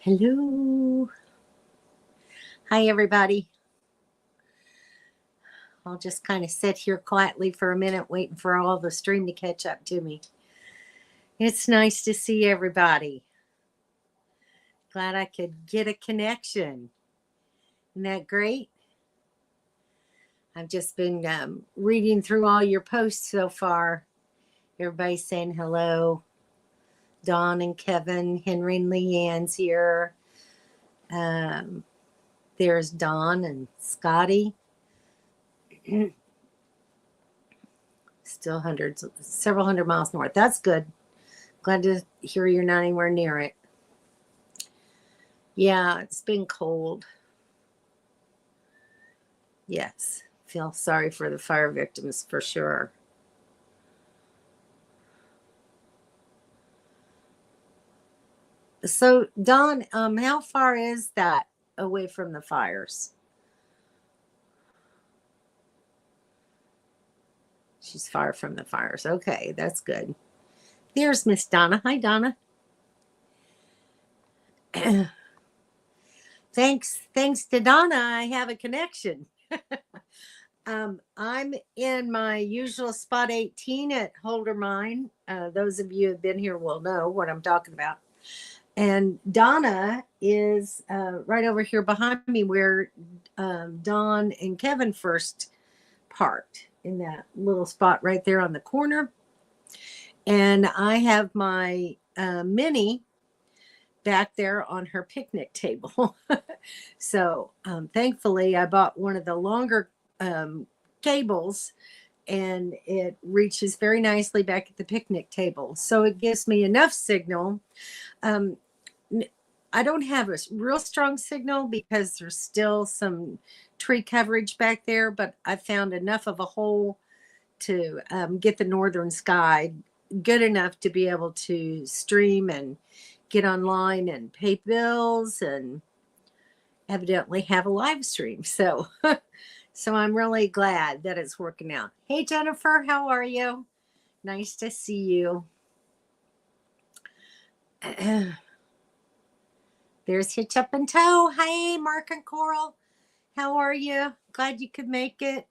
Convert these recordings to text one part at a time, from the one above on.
Hello. Hi, everybody. I'll just kind of sit here quietly for a minute, waiting for all the stream to catch up to me. It's nice to see everybody. Glad I could get a connection. Isn't that great? I've just been reading through all your posts so far. Everybody's saying hello. Dawn and Kevin, Henry and Leanne's here. There's Dawn and Scotty. Still several hundred miles north. That's good. Glad to hear you're not anywhere near it. Yeah, it's been cold. Yes, feel sorry for the fire victims for sure. So, Dawn, how far is that away from the fires? She's far from the fires. Okay, that's good. There's Miss Donna. Hi, Donna. Thanks to Donna, I have a connection. I'm in my usual spot 18 at Holder Mine. Those of you who have been here will know what I'm talking about. And Donna is right over here behind me where Dawn and Kevin first parked, in that little spot right there on the corner. And I have my Minnie back there on her picnic table. So thankfully, I bought one of the longer cables, and it reaches very nicely back at the picnic table. So it gives me enough signal. I don't have a real strong signal because there's still some tree coverage back there, but I found enough of a hole to get the northern sky good enough to be able to stream and get online and pay bills and evidently have a live stream. So so I'm really glad that it's working out. Hey, Jennifer, how are you? Nice to see you. There's Hitch Up and Toe. Hey, Mark and Coral. How are you? Glad you could make it.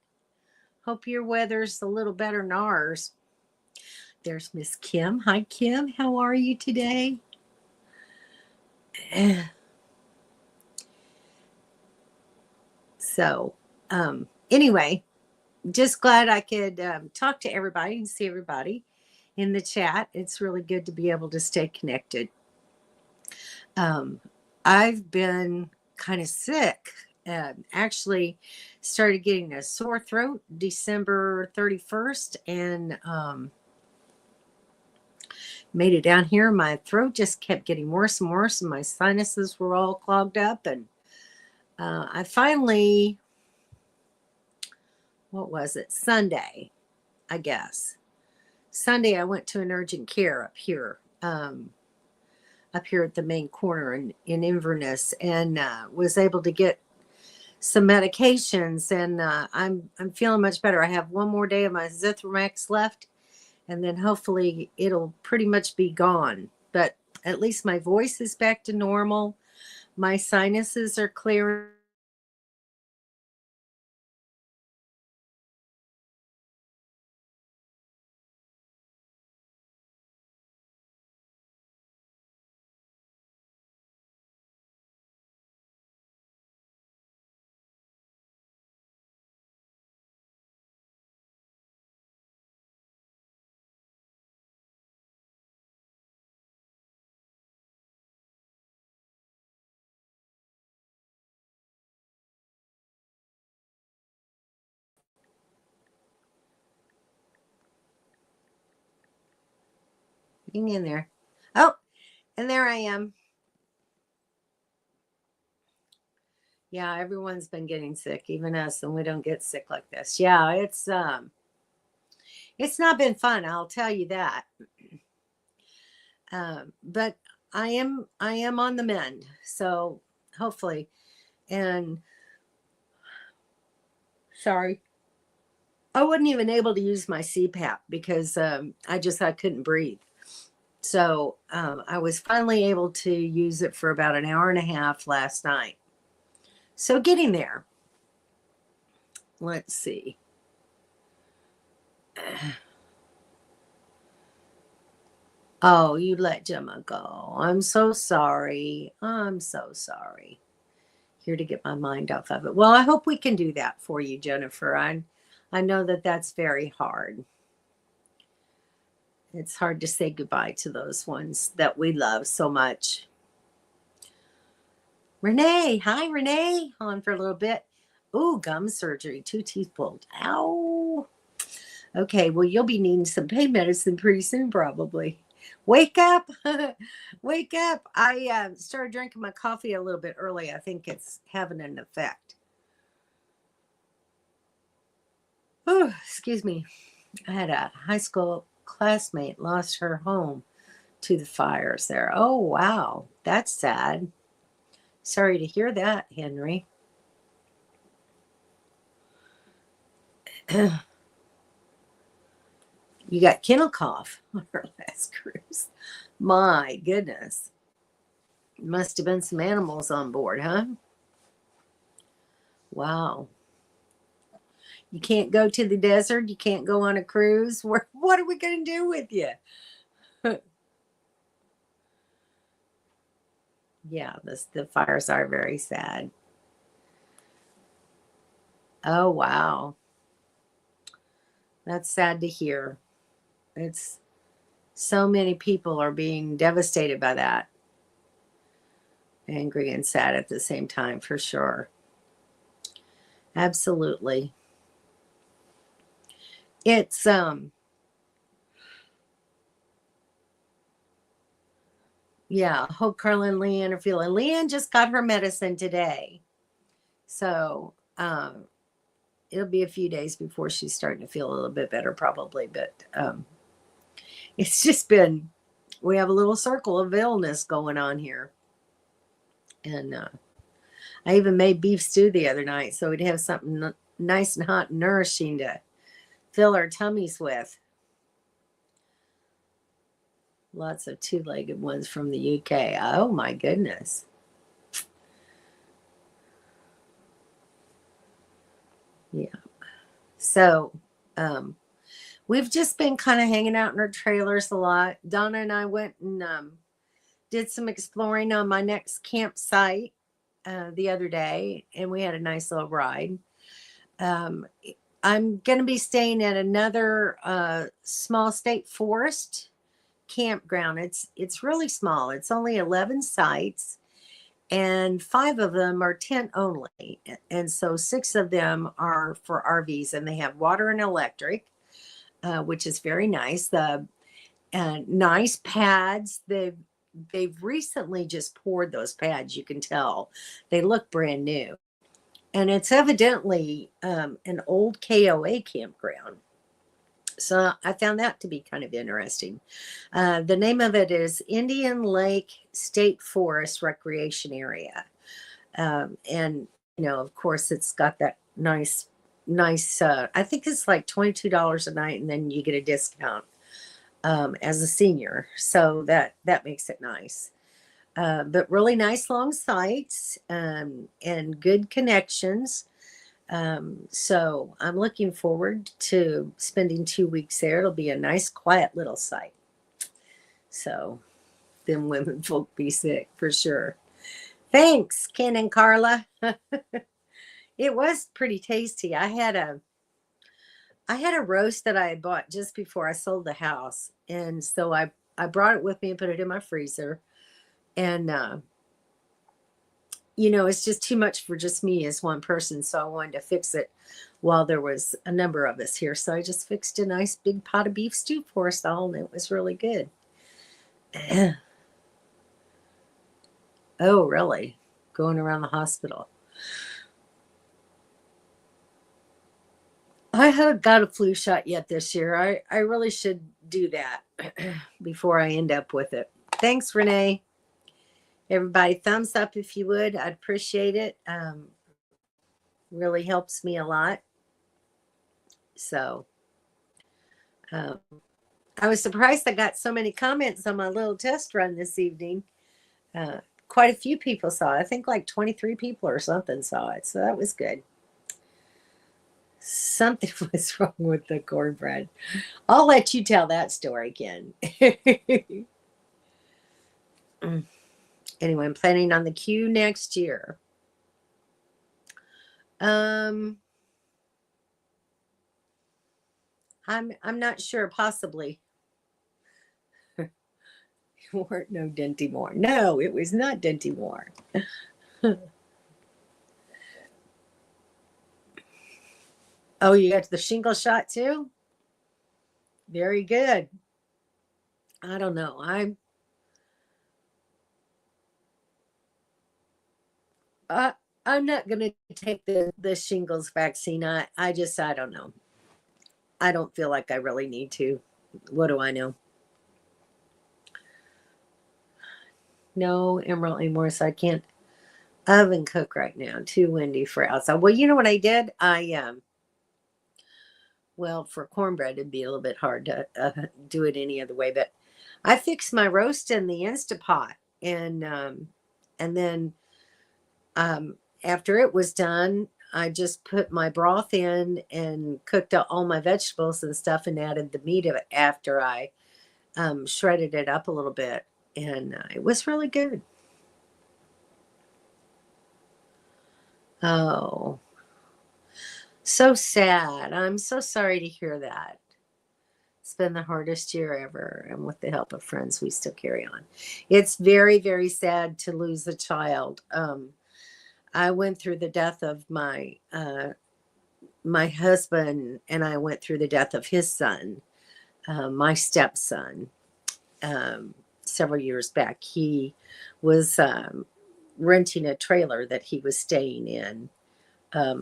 Hope your weather's a little better than ours. There's Miss Kim. Hi, Kim. How are you today? So, anyway, just glad I could talk to everybody and see everybody in the chat. It's really good to be able to stay connected. I've been kind of sick. Actually started getting a sore throat December 31st and made it down here. My throat just kept getting worse and worse, and my sinuses were all clogged up. And I finally, what was it? Sunday, I guess. Sunday, I went to an urgent care up here at the main corner in Inverness, and was able to get some medications, and I'm feeling much better. I have one more day of my Zithromax left, and then hopefully it'll pretty much be gone. But at least my voice is back to normal. My sinuses are clearing. Hang in there. Oh, and there I am. Yeah, everyone's been getting sick, even us, and we don't get sick like this. Yeah, it's not been fun, I'll tell you that. But I am on the mend, so hopefully. And sorry, I wasn't even able to use my CPAP because I couldn't breathe. So I was finally able to use it for about an hour and a half last night. So getting there. Let's see. Oh, you let Gemma go. I'm so sorry. I'm so sorry. Here to get my mind off of it. Well, I hope we can do that for you, Jennifer. I know that that's very hard. It's hard to say goodbye to those ones that we love so much. Renee, hi Renee, on for a little bit. Ooh, gum surgery, 2 teeth pulled. Ow. Okay, well, you'll be needing some pain medicine pretty soon, probably. Wake up. Wake up. I started drinking my coffee a little bit early. I think it's having an effect. Oh, excuse me. I had a high school classmate lost her home to the fires there. Oh, wow. That's sad. Sorry to hear that, Henry. You got kennel cough on our last cruise. My goodness. Must have been some animals on board, huh? Wow. You can't go to the desert. You can't go on a cruise. What are we going to do with you? Yeah, the fires are very sad. Oh, wow. That's sad to hear. It's so many people are being devastated by that. Angry and sad at the same time, for sure. Absolutely. It's yeah, hope Carla and Leanne are feeling. Leanne just got her medicine today. So it'll be a few days before she's starting to feel a little bit better, probably. But it's just been, we have a little circle of illness going on here. And I even made beef stew the other night, so we'd have something nice and hot and nourishing to fill our tummies with. Lots of 2-legged ones from the UK. Oh my goodness. Yeah. So we've just been kind of hanging out in our trailers a lot. Donna and I went and did some exploring on my next campsite the other day, and we had a nice little ride. I'm going to be staying at another small state forest campground. It's really small. It's only 11 sites, and 5 of them are tent only, and so 6 of them are for RVs, and they have water and electric, which is very nice. The nice pads. They've recently just poured those pads. You can tell they look brand new, and it's evidently an old KOA campground. So I found that to be kind of interesting. The name of it is Indian Lake State Forest Recreation Area. And, of course, it's got that nice, I think it's like $22 a night, and then you get a discount as a senior. So that makes it nice. But really nice long sites and good connections. So I'm looking forward to spending 2 weeks there. It'll be a nice, quiet little site. So them women folk be sick for sure. Thanks, Ken and Carla. It was pretty tasty. I had a roast that I had bought just before I sold the house, and so I brought it with me and put it in my freezer. And it's just too much for just me as one person, so I wanted to fix it while there was a number of us here. So I just fixed a nice big pot of beef stew for us all, and it was really good. Oh, really? Going around the hospital. I haven't got a flu shot yet this year. I really should do that before I end up with it. Thanks, Renee. Everybody, thumbs up if you would. I'd appreciate it. Really helps me a lot. So, I was surprised I got so many comments on my little test run this evening. Uh, Quite a few people saw it. I think like 23 people or something saw it. So that was good. Something was wrong with the cornbread. I'll let you tell that story, Ken. Anyway, I'm planning on the queue next year. I'm not sure, possibly. Weren't no Dinty Moore. No, it was not Dinty Moore. Oh, you got the shingle shot too? Very good. I don't know. Uh, I'm not gonna take the shingles vaccine. I don't know. I don't feel like I really need to. What do I know? No Emerald anymore, so I can't oven cook right now. Too windy for outside. Well, you know what I did? Well, for cornbread it'd be a little bit hard to do it any other way, but I fixed my roast in the Instapot, and then after it was done, I just put my broth in and cooked all my vegetables and stuff, and added the meat of it after I shredded it up a little bit, and it was really good. Oh, so sad. I'm so sorry to hear that. It's been the hardest year ever, and with the help of friends, we still carry on. It's very, very sad to lose a child. I went through the death of my husband, and I went through the death of his son, my stepson, um, several years back. He was renting a trailer that he was staying in,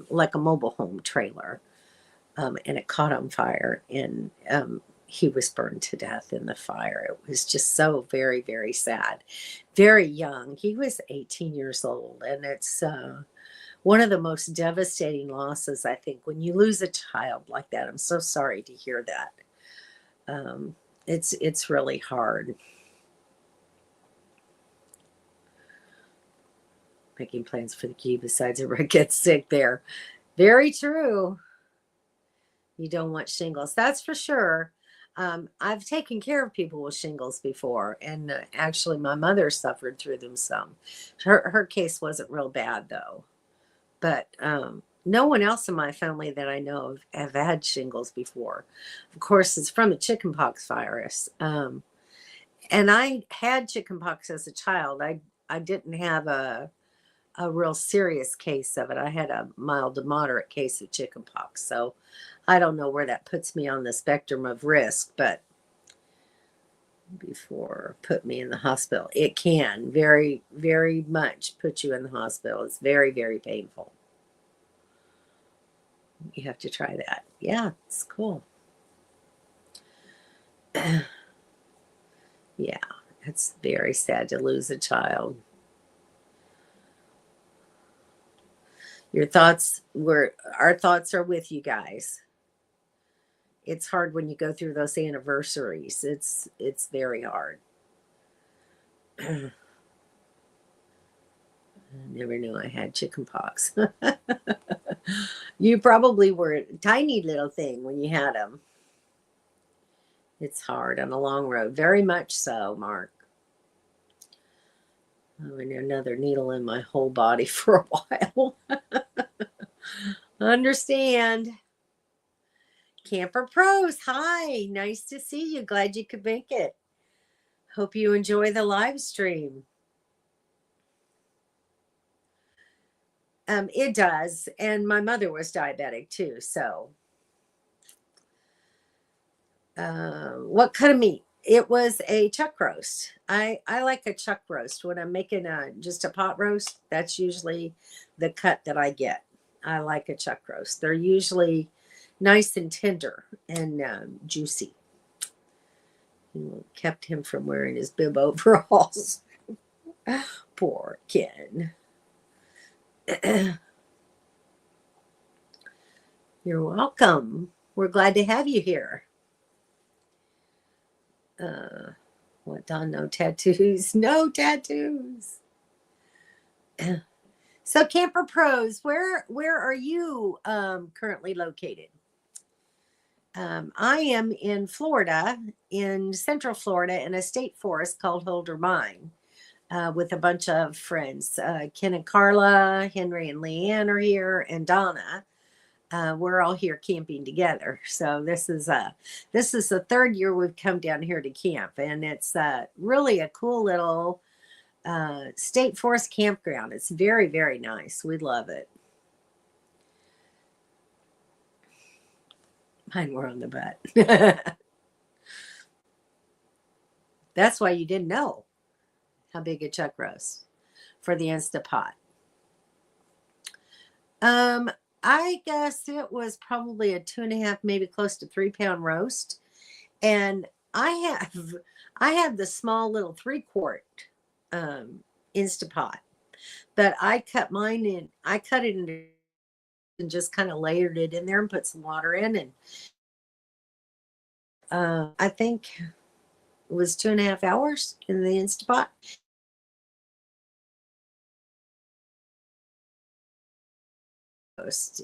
like a mobile home trailer, and it caught on fire, and he was burned to death in the fire. It was just so very, very sad. Very young. He was 18 years old, and it's one of the most devastating losses, I think, when you lose a child like that. I'm so sorry to hear that. It's really hard. Making plans for the key besides everyone gets sick there. Very true. You don't want shingles. That's for sure. I've taken care of people with shingles before, and actually, my mother suffered through them some. Her case wasn't real bad though, but no one else in my family that I know of have had shingles before. Of course, it's from the chickenpox virus, and I had chickenpox as a child. I didn't have a real serious case of it. I had a mild to moderate case of chickenpox. So I don't know where that puts me on the spectrum of risk, but before put me in the hospital, it can very, very much put you in the hospital. It's very, very painful. You have to try that. Yeah, it's cool. Yeah, it's very sad to lose a child. Our thoughts are with you guys. It's hard when you go through those anniversaries. It's very hard. I never knew I had chickenpox. You probably were a tiny little thing when you had them. It's hard on a long road. Very much so, Mark. Oh, and another needle in my whole body for a while. Understand. Camper Pros, hi. Nice to see you. Glad you could make it. Hope you enjoy the live stream. It does. And my mother was diabetic too. So, what kind of meat? It was a chuck roast. I like a chuck roast when I'm making just a pot roast. That's usually the cut that I get. I like a chuck roast. They're usually nice and tender and juicy. Kept him from wearing his bib overalls. Poor Ken. You're welcome. We're glad to have you here. What, Don? No tattoos. No tattoos. So Camper Pros, where are you currently located? I am in Florida, in Central Florida, in a state forest called Holder Mine, with a bunch of friends. Ken and Carla, Henry and Leanne are here, and Donna. We're all here camping together. So this is the third year we've come down here to camp, and it's really a cool little state forest campground. It's very, very nice. We love it. Mine were on the butt. That's why you didn't know how big a chuck roast for the Instapot. I guess it was probably a 2.5, maybe close to 3 pound roast. And I have the small little 3-quart Instapot, but I cut mine in. I cut it into and just kind of layered it in there and put some water in, and I think it was 2.5 hours in the Instapot. It's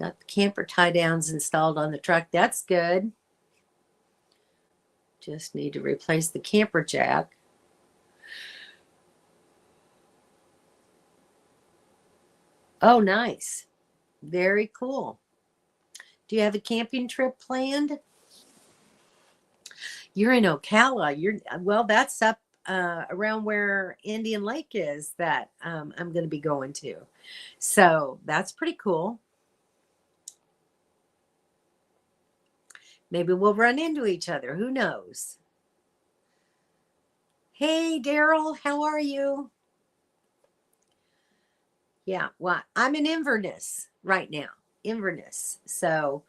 got the camper tie downs installed on the truck. That's good. Just need to replace the camper jack. Oh, nice. Very cool. Do you have a camping trip planned? You're in Ocala. Well, that's up around where Indian Lake is that I'm going to be going to. So that's pretty cool. Maybe we'll run into each other. Who knows? Hey, Daryl, how are you? Yeah, well, I'm in Inverness right now. Inverness. So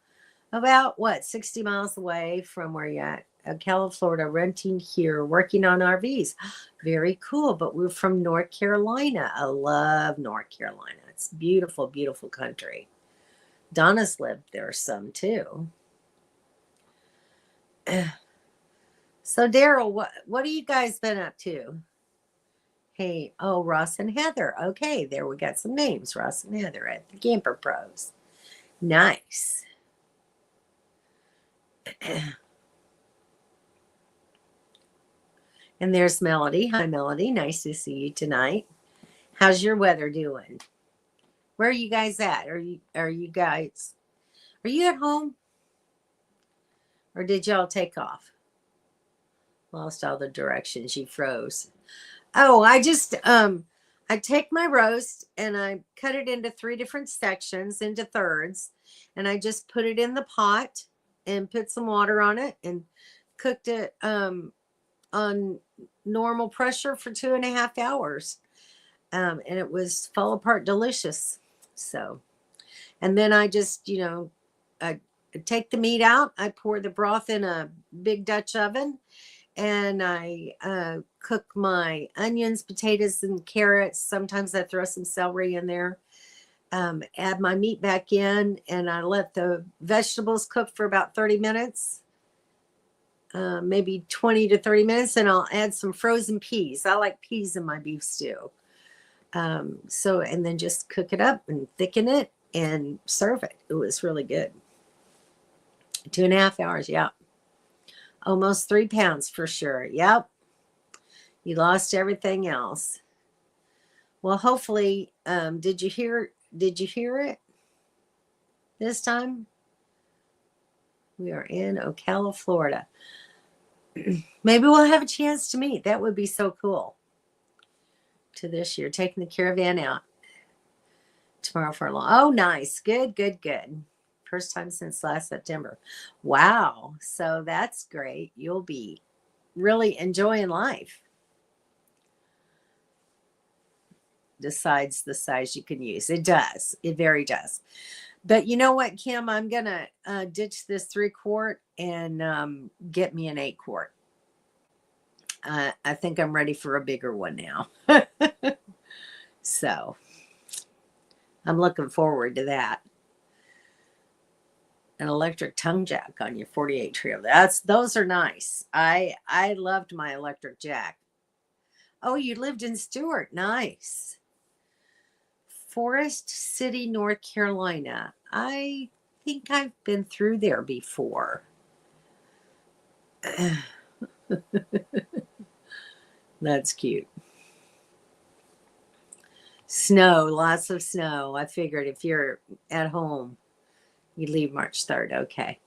about 60 miles away from where you're at. Ocala, Florida, renting here, working on RVs. Very cool. But we're from North Carolina. I love North Carolina. It's beautiful, beautiful country. Donna's lived there some too. So Daryl, what have you guys been up to? Hey, oh, Ross and Heather. Okay, there we got some names. Ross and Heather at the Camper Pros. Nice. And there's Melody. Hi, Melody. Nice to see you tonight. How's your weather doing? Where are you guys at? Are you at home? Or did y'all take off? Lost all the directions. You froze. Oh, I take my roast and I cut it into 3 different sections, into thirds, and I just put it in the pot and put some water on it and cooked it on normal pressure for 2.5 hours. And it was fall apart delicious. So, and then I just, I take the meat out. I pour the broth in a big Dutch oven, and I cook my onions, potatoes, and carrots. Sometimes I throw some celery in there. Add my meat back in, and I let the vegetables cook for about 30 minutes. Maybe 20 to 30 minutes, and I'll add some frozen peas. I like peas in my beef stew. And then just cook it up and thicken it and serve it. It was really good. 2.5 hours. Yeah. Almost 3 pounds for sure. Yep. You lost everything else. Well, hopefully, did you hear it this time? We are in Ocala, Florida. Maybe we'll have a chance to meet. That would be so cool. To this year, taking the caravan out tomorrow for a long. Oh, nice. Good. First time since last September. Wow. So that's great. You'll be really enjoying life. Decides the size you can use. It does. It very does. But you know what, Kim? I'm going to ditch this 3-quart and get me an 8-quart. I think I'm ready for a bigger one now. So I'm looking forward to that. An electric tongue jack on your 48 Trio. Those are nice. I loved my electric jack. Oh, you lived in Stewart. Nice. Forest City, North Carolina. I think I've been through there before. That's cute. Snow, lots of snow. I figured if you're at home, you leave March 3rd. Okay.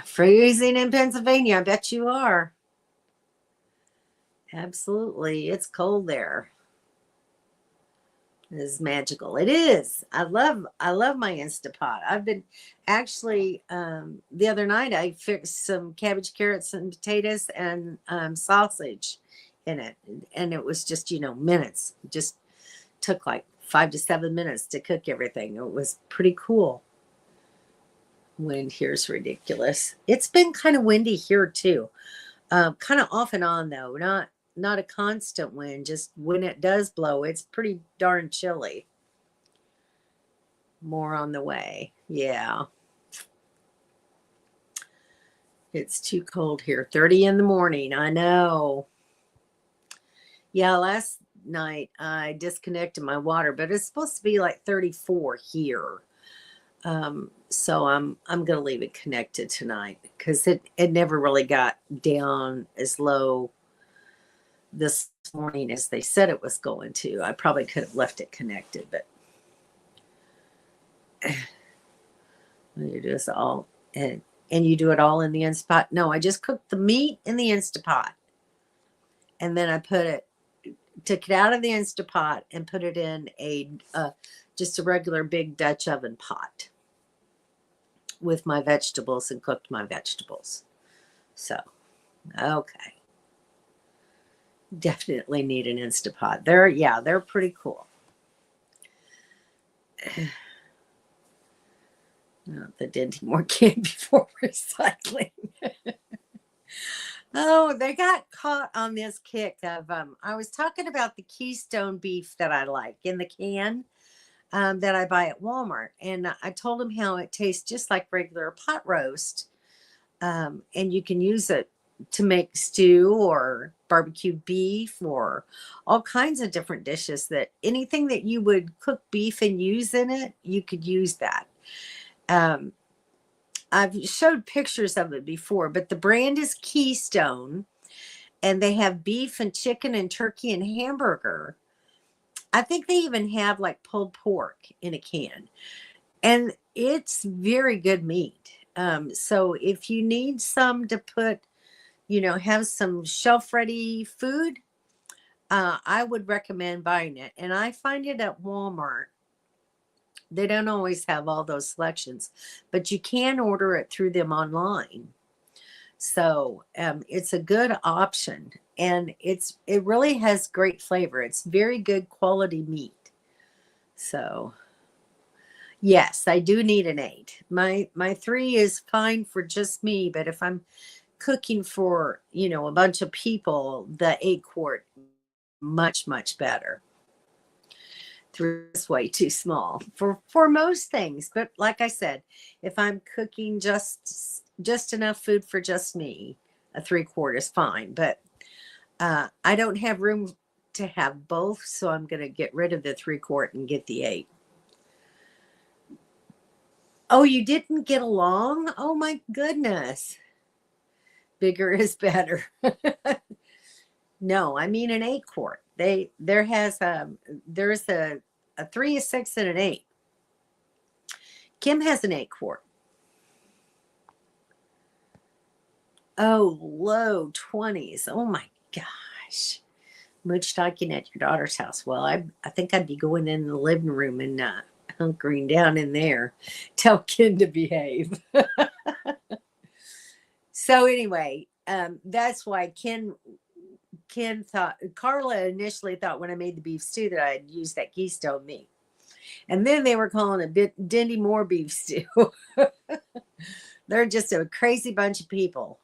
Freezing in Pennsylvania. I bet you are. Absolutely. It's cold there. It is magical. It is. I love my Instapot. I've been actually the other night I fixed some cabbage, carrots, and potatoes and sausage in it. And it was just, minutes. It just took like 5 to 7 minutes to cook everything. It was pretty cool. Wind here's ridiculous. It's been kind of windy here too. Kind of off and on though, not a constant wind, just when it does blow, it's pretty darn chilly. More on the way. Yeah. It's too cold here. 30 in the morning. I know. Yeah, last night I disconnected my water, but it's supposed to be like 34 here. So I'm gonna leave it connected tonight because it never really got down as low this morning as they said it was going to. I probably could have left it connected, but you do this all and you do it all in the Instapot. No, I just cooked the meat in the Instapot, and then I took it out of the Instapot and put it in just a regular big Dutch oven pot with my vegetables and cooked my vegetables. So, okay. Definitely need an Instapot. They're pretty cool. The Dinty Moore can before recycling. Oh, they got caught on this kick of I was talking about the Keystone beef that I like in the can that I buy at Walmart, and I told them how it tastes just like regular pot roast, and you can use it to make stew or barbecue beef or all kinds of different dishes. That anything that you would cook beef and use in it, you could use that. I've showed pictures of it before, but the brand is Keystone, and they have beef and chicken and turkey and hamburger. I think they even have like pulled pork in a can, and it's very good meat. So if you need some to put, have some shelf ready food, I would recommend buying it. And I find it at Walmart. They don't always have all those selections, but you can order it through them online. So it's a good option, and it really has great flavor. It's very good quality meat. So yes, I do need an 8. My 3 is fine for just me, but if I'm cooking for, a bunch of people, the 8-quart much better. 3 is way too small for most things, but like I said, if I'm cooking just enough food for just me, a 3-quart is fine. But I don't have room to have both, so I'm going to get rid of the 3-quart and get the 8. Oh, you didn't get along? Oh my goodness. Bigger is better. No, I mean an 8-quart. There's a 3, a 6, and an 8. Kim has an 8-quart. Oh, low 20s. Oh my gosh. Much talking at your daughter's house. Well, I think I'd be going in the living room and hunkering down in there. Tell Ken to behave. So anyway, that's why Ken thought, Carla initially thought when I made the beef stew that I'd use that Keystone meat. And then they were calling it Dindy Moore beef stew. They're just a crazy bunch of people.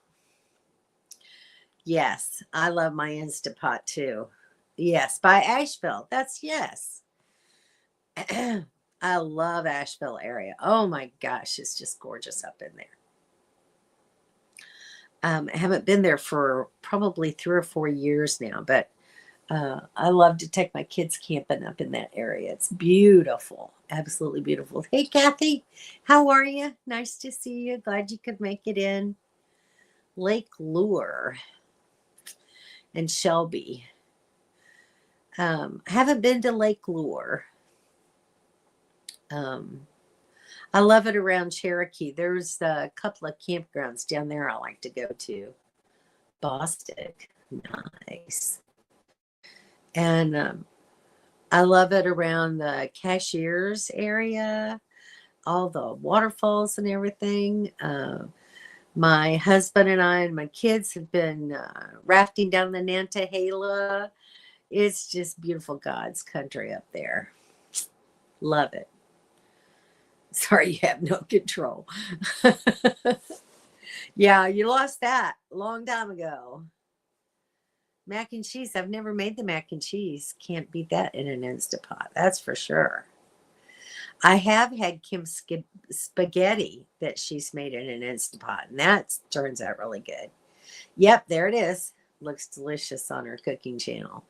Yes, I love my Instapot too. Yes, by Asheville. That's yes. I love Asheville area. Oh my gosh, it's just gorgeous up in there. I haven't been there for probably 3 or 4 years now, but I love to take my kids camping up in that area. It's beautiful, absolutely beautiful. Hey, Kathy, how are you? Nice to see you. Glad you could make it in. Lake Lure and Shelby. Haven't been to Lake Lure. I love it around Cherokee. There's a couple of campgrounds down there I like to go to. Bostic, nice. And I love it around the Cashiers area, all the waterfalls and everything. My husband and I and my kids have been rafting down the Nantahala. It's just beautiful God's country up there. Love it. Sorry, you have no control. Yeah, you lost that a long time ago. Mac and cheese. I've never made the mac and cheese. Can't beat that in an Instapot. That's for sure. I have had Kim's spaghetti that she's made in an Instapot, and that turns out really good. Yep, there it is. Looks delicious on her cooking channel.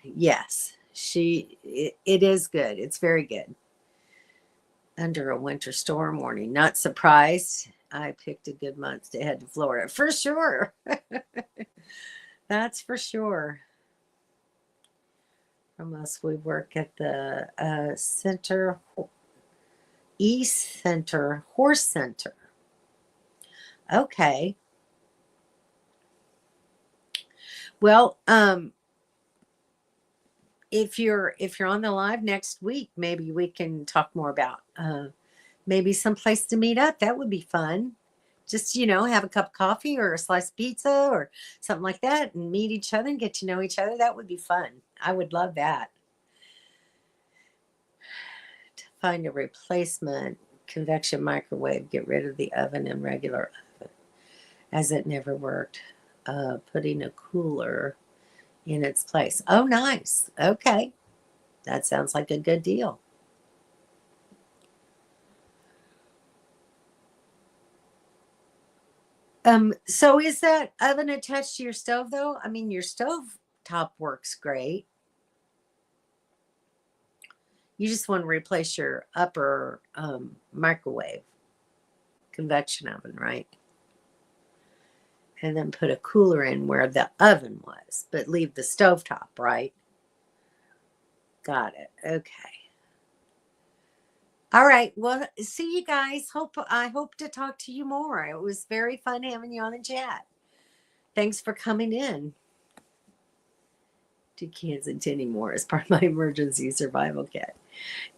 Yes, it is good. It's very good. Under a winter storm warning. Not surprised. I picked a good month to head to Florida. For sure. That's for sure. From us, we work at the East Center Horse Center. Okay. Well, if you're on the live next week, maybe we can talk more about maybe some place to meet up. That would be fun. Just, have a cup of coffee or a slice of pizza or something like that and meet each other and get to know each other. That would be fun. I would love that. To find a replacement convection microwave, get rid of the oven and regular oven as it never worked. Putting a cooler in its place. Oh, nice. Okay. That sounds like a good deal. So is that oven attached to your stove though? I mean, your stove top works great. You just want to replace your upper microwave convection oven, right? And then put a cooler in where the oven was, but leave the stove top, right? Got it. Okay. All right. Well, see you guys. I hope to talk to you more. It was very fun having you on the chat. Thanks for coming in to Kansas anymore as part of my emergency survival kit.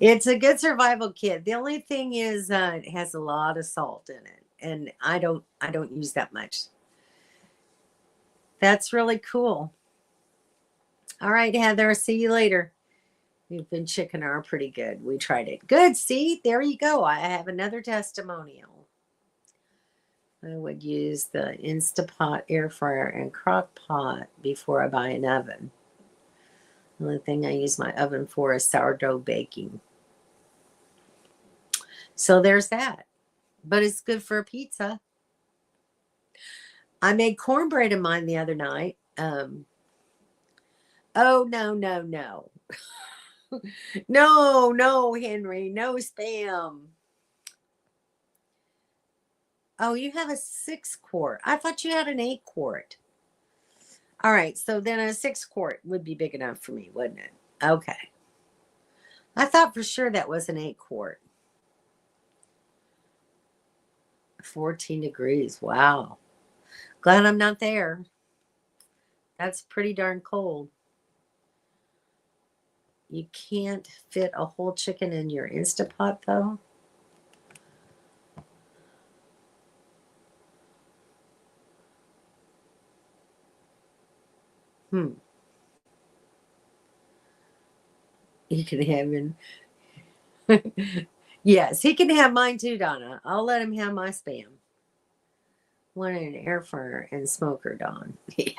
It's a good survival kit. The only thing is it has a lot of salt in it, and I don't use that much. That's really cool. All right, Heather. See you later. We've been chicken are pretty good. We tried it. Good. See, there you go. I have another testimonial. I would use the Instapot, air fryer, and crock pot before I buy an oven. The only thing I use my oven for is sourdough baking. So there's that. But it's good for a pizza. I made cornbread in mine the other night. Oh, no. No, Henry. No spam. Oh, you have a 6-quart. I thought you had an 8-quart. All right. So then a 6-quart would be big enough for me, wouldn't it? Okay. I thought for sure that was an 8-quart. 14 degrees. Wow. Glad I'm not there. That's pretty darn cold. You can't fit a whole chicken in your Instapot, though. He can have him. Yes, he can have mine too, Donna. I'll let him have my Spam. One in an air fryer and smoker, Don. Yeah.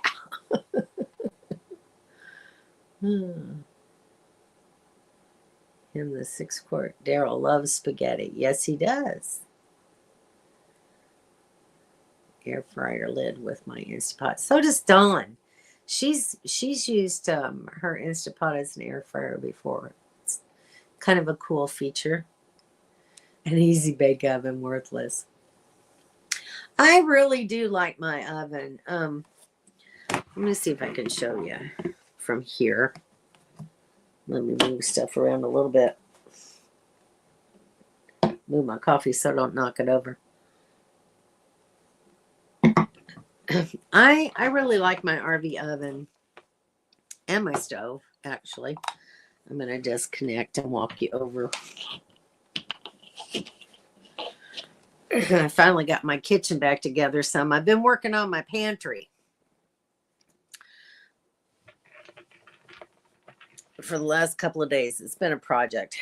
Him the 6-quart. Daryl loves spaghetti. Yes, he does. Air fryer lid with my Instapot. So does Dawn. She's used her Instapot as an air fryer before. It's kind of a cool feature. An easy bake oven, worthless. I really do like my oven. Let me see if I can show you from here. Let me move stuff around a little bit. Move my coffee so I don't knock it over. I really like my RV oven and my stove, actually. I'm going to disconnect and walk you over. I finally got my kitchen back together some. I've been working on my pantry for the last couple of days. It's been a project.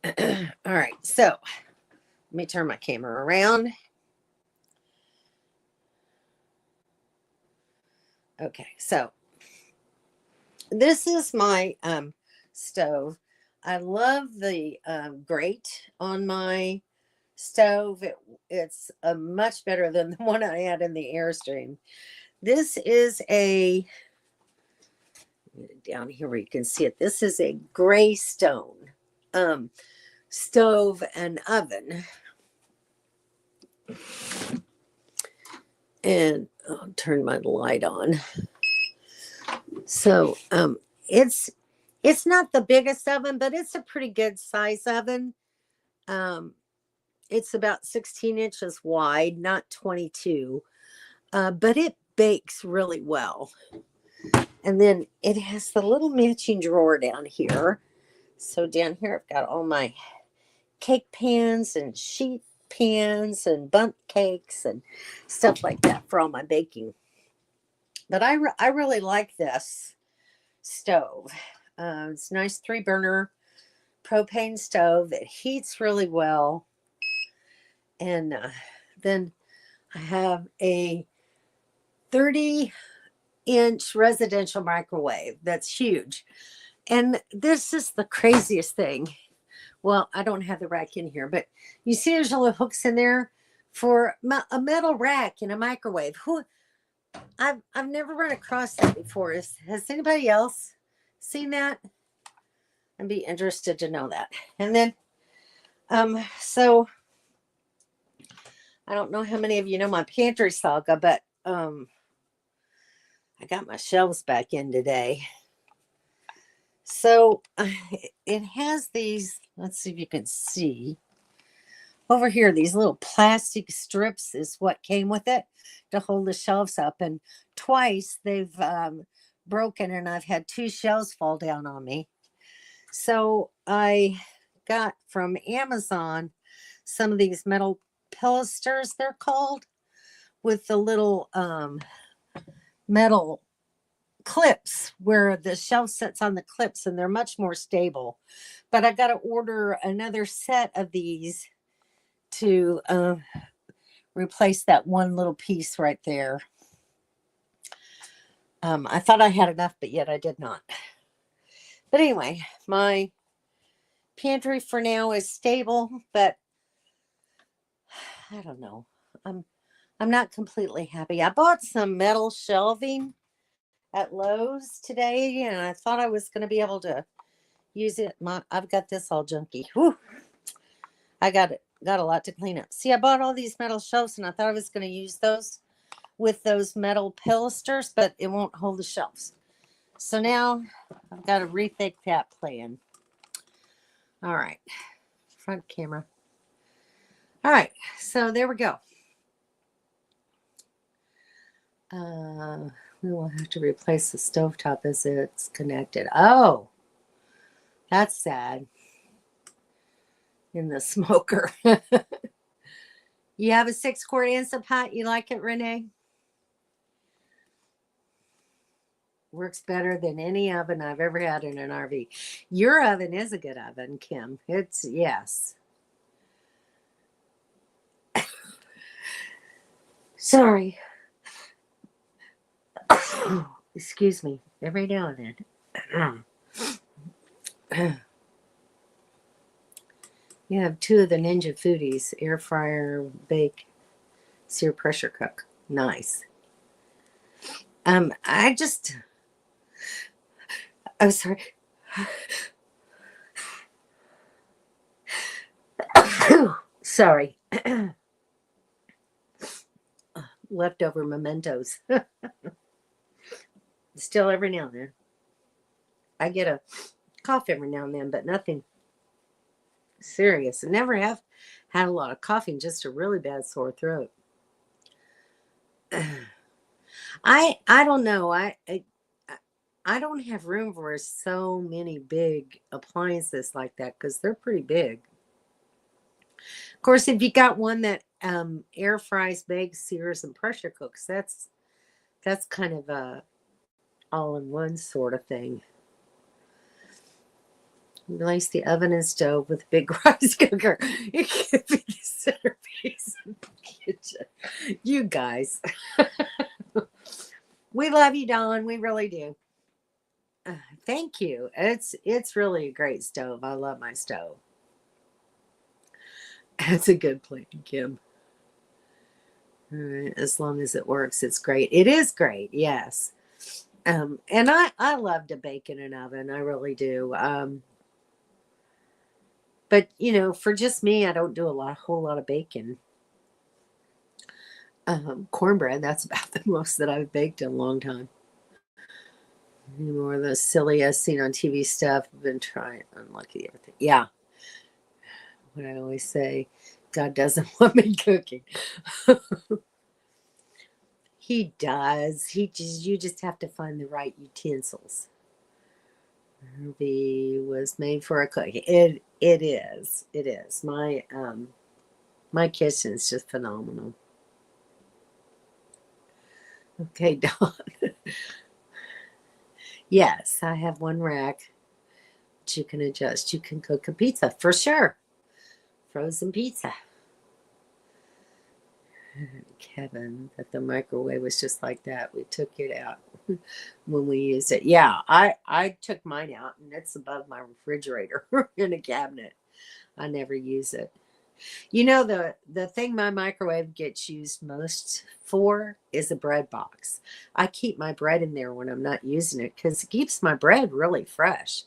All right, so let me turn my camera around. Okay, so this is my stove. I love the grate on my stove. It's much better than the one I had in the Airstream. This is a, down here where you can see it, this is a gray stone stove and oven. And I'll turn my light on. So it's not the biggest oven, but it's a pretty good size oven. It's about 16 inches wide, not 22, but it bakes really well. And then it has the little matching drawer down here. So down here I've got all my cake pans and sheet pans and bundt cakes and stuff like that for all my baking. But I really like this stove. It's a nice 3-burner propane stove. It heats really well. And then I have a 30-inch residential microwave that's huge. And this is the craziest thing. Well, I don't have the rack in here, but you see there's little hooks in there for a metal rack in a microwave. I've never run across that before. Has anybody else seen that? I'd be interested to know that. And then, so I don't know how many of you know my pantry saga, but I got my shelves back in today. So it has these, let's see if you can see over here, these little plastic strips is what came with it to hold the shelves up. And twice they've broken and I've had 2 shelves fall down on me. So I got from Amazon some of these metal pilasters, they're called, with the little metal clips where the shelf sits on the clips, and they're much more stable. But I got to order another set of these to replace that one little piece right there. I thought I had enough, but yet I did not. But anyway, my pantry for now is stable, but I don't know. I'm not completely happy. I bought some metal shelving at Lowe's today, and I thought I was going to be able to use it. I've got this all junky. Whew. I got a lot to clean up. See, I bought all these metal shelves, and I thought I was going to use those with those metal pilasters, but it won't hold the shelves. So now I've got to rethink that plan. All right, front camera. All right, so there we go. We will have to replace the stovetop as it's connected. Oh, that's sad. In the smoker. You have a 6-quart Instapot? You like it, Renee? Works better than any oven I've ever had in an RV. Your oven is a good oven, Kim. It's, yes. Sorry. Excuse me. Every now and then. You have two of the Ninja Foodies, air fryer, bake, sear, pressure cook. Nice. I'm sorry. Sorry. Leftover mementos. Still every now and then. I get a cough every now and then, but nothing serious. I never have had a lot of coughing, just a really bad sore throat. I don't know. I don't have room for so many big appliances like that because they're pretty big. Of course, if you got one that air fries, bakes, sears, and pressure cooks, that's kind of a all-in-one sort of thing. Replace the oven and stove with a big rice cooker. It could be the centerpiece of the kitchen. You guys. We love you, Dawn. We really do. Thank you. It's really a great stove. I love my stove. It's a good plan, Kim. As long as it works, it's great. It is great, yes. And I love to bake in an oven. I really do. But for just me, I don't do a whole lot of baking. Cornbread, that's about the most that I've baked in a long time. Any more of the silly as seen on TV stuff. I've been trying. Unlucky everything. Yeah. What I always say, God doesn't want me cooking. He does. You just have to find the right utensils. RV was made for a cook. It is. It is. My kitchen is just phenomenal. Okay, Dawn. Yes, I have one rack that you can adjust. You can cook a pizza for sure. Frozen pizza. Kevin, that the microwave was just like that. We took it out when we used it. Yeah, I took mine out and it's above my refrigerator in a cabinet. I never use it. The thing my microwave gets used most for is a bread box. I keep my bread in there when I'm not using it because it keeps my bread really fresh.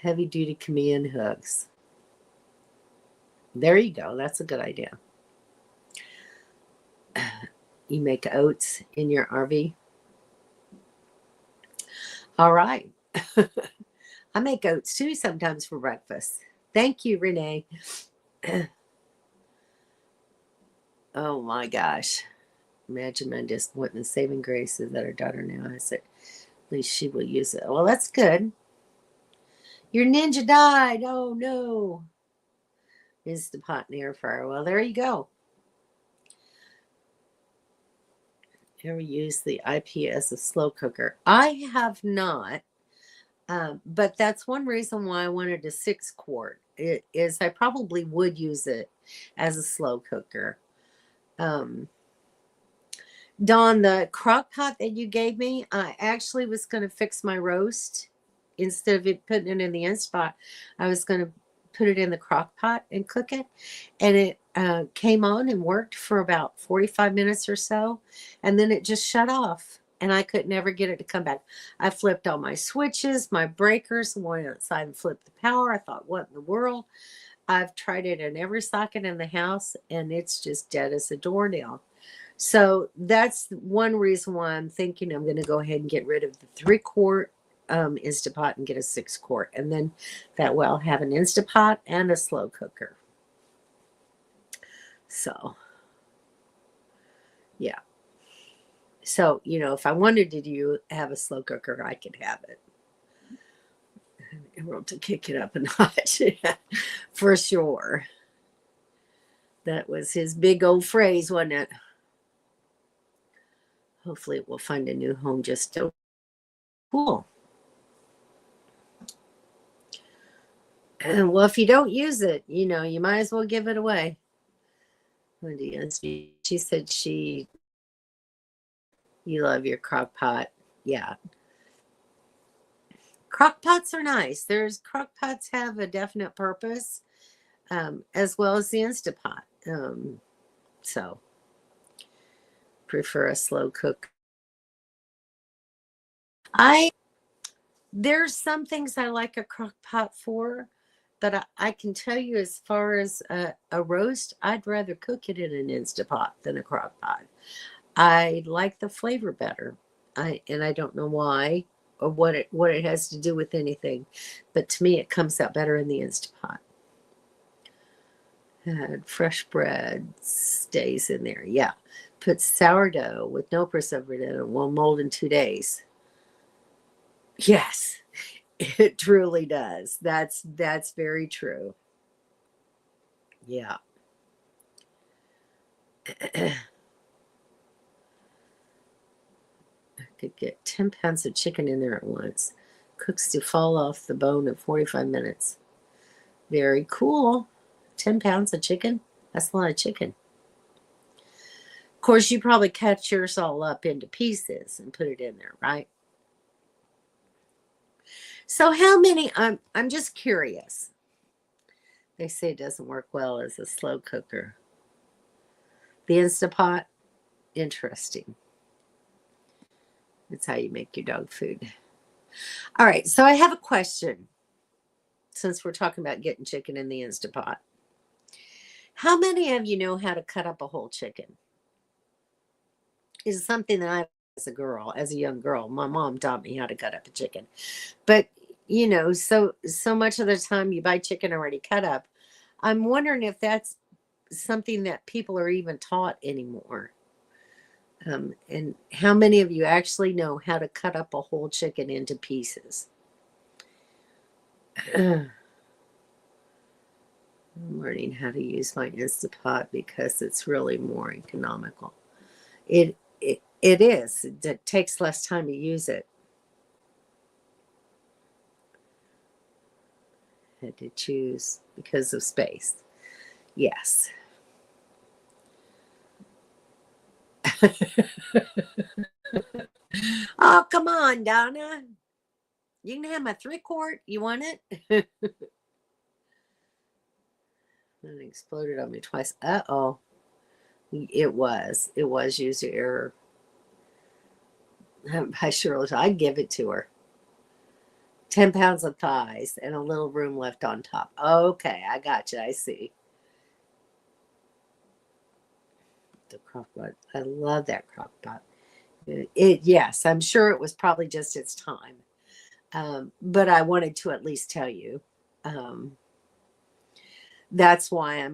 Heavy duty command hooks. There you go. That's a good idea. You make oats in your RV? All right. I make oats too sometimes for breakfast. Thank you, Renee. Oh my gosh. Imagine my disappointment. Saving grace is that her daughter now has it. At least she will use it. Well, that's good. Your Ninja died. Oh no. Instapot and air fryer. Well, there you go. Ever use the IP as a slow cooker? I have not. But that's one reason why I wanted a 6-quart. It is I probably would use it as a slow cooker. Dawn, the crock pot that you gave me, I actually was going to fix my roast. Instead of putting it in the Instapot, I was going to put it in the crock pot and cook it. And it came on and worked for about 45 minutes or so. And then it just shut off. And I could never get it to come back. I flipped all my switches, my breakers, went outside and flipped the power. I thought, what in the world? I've tried it in every socket in the house, and it's just dead as a doornail. So that's one reason why I'm thinking I'm going to go ahead and get rid of the 3-quart Instapot and get a 6-quart. And then that way I'll have an Instapot and a slow cooker. So, yeah. So, if I wanted to have a slow cooker, I could have it. Emerald to kick it up a notch. For sure. That was his big old phrase, wasn't it? Hopefully it will find a new home just so cool. And well, if you don't use it, you know, you might as well give it away. Lydia, she said you love your crock pot. Yeah. Crock pots are nice. Crock pots have a definite purpose, as well as the Instapot. So prefer a slow cook. There's some things I like a crock pot for, but I can tell you as far as a roast, I'd rather cook it in an Instapot than a crock pot. I like the flavor better. I don't know why or what it has to do with anything, but to me it comes out better in the Instapot. Had fresh bread stays in there. Yeah. Put sourdough with no preservative and will mold in 2 days. Yes, it truly does. That's very true. Yeah. I could get 10 pounds of chicken in there at once. Cooks to fall off the bone in 45 minutes. Very cool. 10 pounds of chicken? That's a lot of chicken. Of course, you probably cut yours all up into pieces and put it in there, right? So how many, I'm just curious. They say it doesn't work well as a slow cooker. The Instapot, interesting. It's how you make your dog food. All right, so I have a question since we're talking about getting chicken in the Instapot. How many of you know how to cut up a whole chicken? It's something that I, as a young girl, my mom taught me how to cut up a chicken. But, you know, so much of the time you buy chicken already cut up. I'm wondering if that's something that people are even taught anymore. And how many of you actually know how to cut up a whole chicken into pieces? I'm learning how to use my Instapot because it's really more economical. It is. It takes less time to use it. Had to choose because of space. Yes. Oh, come on, Donna. You can have my 3-quart. You want it? It exploded on me twice. Uh-oh. It was user error. By Shirley, I'd give it to her. 10 pounds of thighs and a little room left on top. Okay, I got you. I see. The crock pot. I love that crock pot. Yes, I'm sure it was probably just its time. But I wanted to at least tell you. That's why